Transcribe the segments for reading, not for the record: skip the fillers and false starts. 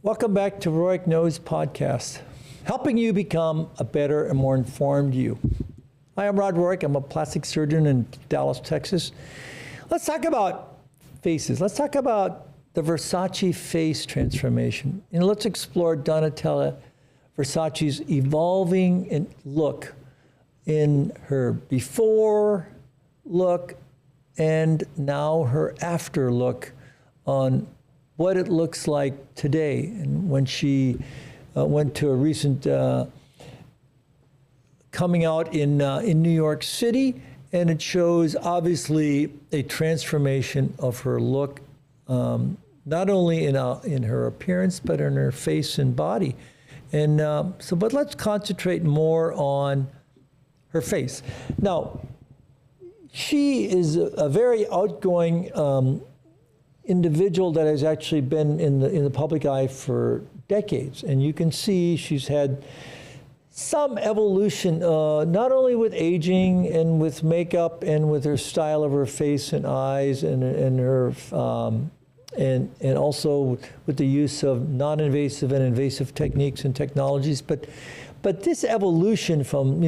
Welcome back to Roik Knows Podcast, helping you become a better and more informed you. Hi, I'm Rod Roik. I'm a plastic surgeon in Dallas, Texas. Let's talk about faces. Let's talk about the Versace face transformation. And let's explore Donatella Versace's evolving look in her before look and now her after look on what it looks like today. And when she went to a recent coming out in New York City, and it shows obviously a transformation of her look, not only in her appearance, but in her face and body. And but let's concentrate more on her face. Now, she is a very outgoing individual that has actually been in the public eye for decades, and you can see she's had some evolution, not only with aging and with makeup and with her style of her face and eyes and her and also with the use of non-invasive and invasive techniques and technologies. But this evolution from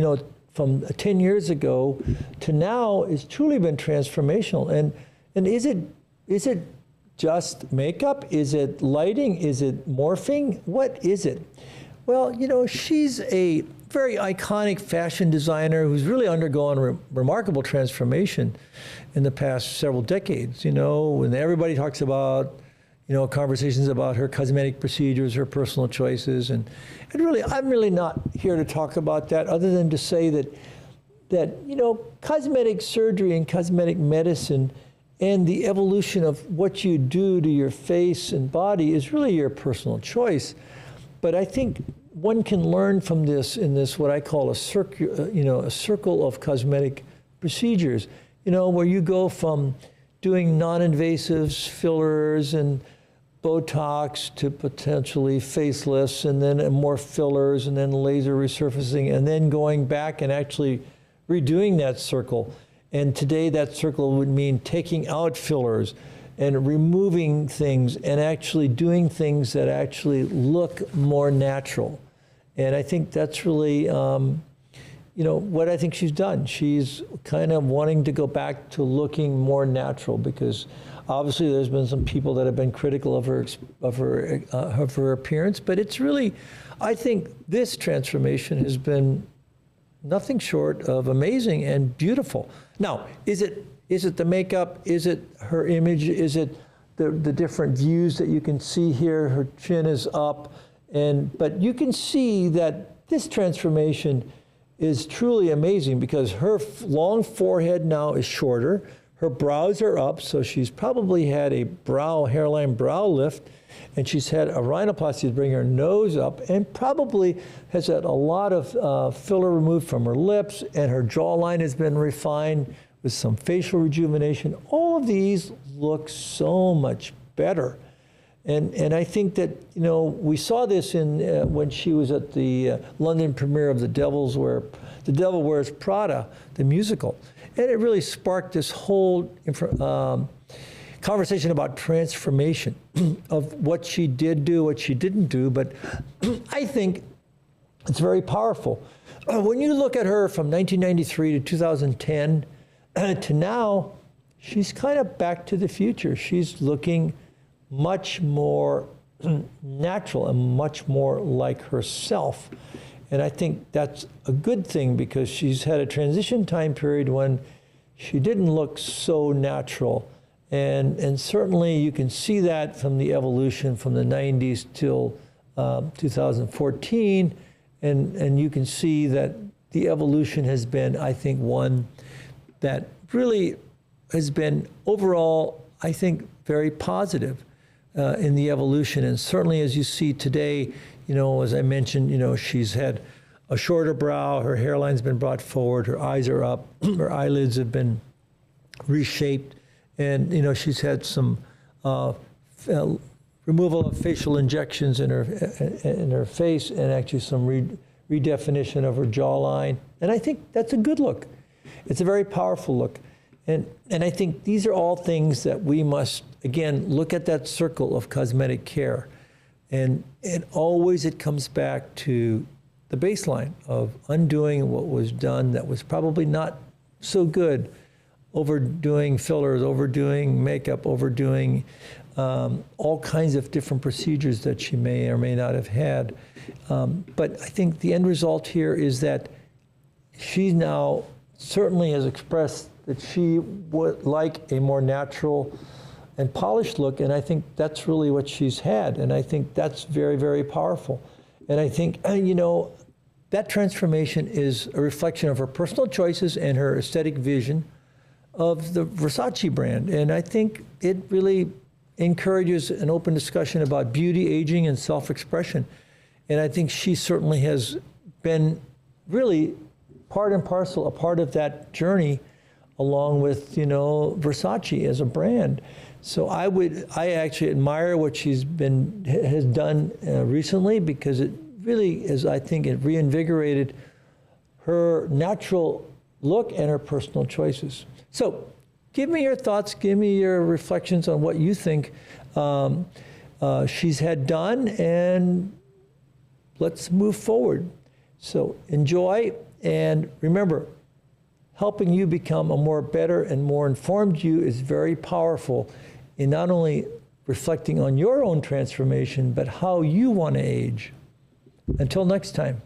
10 years ago to now has truly been transformational. And is it just makeup? Is it lighting? Is it morphing? What is it? Well, she's a very iconic fashion designer who's really undergone remarkable transformation in the past several decades. When everybody talks about, conversations about her cosmetic procedures, her personal choices, and really, I'm really not here to talk about that other than to say that cosmetic surgery and cosmetic medicine and the evolution of what you do to your face and body is really your personal choice. But I think one can learn from this in this what I call a circle of cosmetic procedures. Where you go from doing non-invasives, fillers, and Botox to potentially facelifts, and then more fillers, and then laser resurfacing, and then going back and actually redoing that circle. And today that circle would mean taking out fillers and removing things and actually doing things that actually look more natural. And I think that's really, what I think she's done. She's kind of wanting to go back to looking more natural, because obviously there's been some people that have been critical of her appearance, but it's really, I think this transformation has been nothing short of amazing and beautiful. Now, is it the makeup? Is it her image? Is it the different views that you can see here? Her chin is up, but you can see that this transformation is truly amazing, because her long forehead now is shorter. Her brows are up, so she's probably had a hairline brow lift, and she's had a rhinoplasty to bring her nose up, and probably has had a lot of filler removed from her lips, and her jawline has been refined with some facial rejuvenation. All of these look so much better. And I think that, we saw this when she was at the London premiere of The Devil Wears Prada, the musical. And it really sparked this whole conversation about transformation of what she did do, what she didn't do. But I think it's very powerful. When you look at her from 1993 to 2010 to now, she's kind of back to the future. She's looking much more natural and much more like herself. And I think that's a good thing, because she's had a transition time period when she didn't look so natural. And certainly you can see that from the evolution from the 90s till 2014. And you can see that the evolution has been, I think, one that really has been overall, I think, very positive in the evolution. And certainly as you see today, as I mentioned, she's had a shorter brow, her hairline's been brought forward, her eyes are up, her eyelids have been reshaped, and she's had some removal of facial injections in her face, and actually some redefinition of her jawline. And I think that's a good look. It's a very powerful look. And I think these are all things that we must, again, look at that circle of cosmetic care And always it comes back to the baseline of undoing what was done that was probably not so good, overdoing fillers, overdoing makeup, overdoing all kinds of different procedures that she may or may not have had. But I think the end result here is that she now certainly has expressed that she would like a more natural and polished look, and I think that's really what she's had, and I think that's very, very powerful. And I think, you know, that transformation is a reflection of her personal choices and her aesthetic vision of the Versace brand. And I think it really encourages an open discussion about beauty, aging, and self-expression. And I think she certainly has been really part and parcel, a part of that journey, along with, you know, Versace as a brand. So I actually admire what has done recently, because it really is, I think, it reinvigorated her natural look and her personal choices. So give me your thoughts, give me your reflections on what you think she's had done, and let's move forward. So enjoy, and remember, helping you become a more better and more informed you is very powerful in not only reflecting on your own transformation, but how you want to age. Until next time.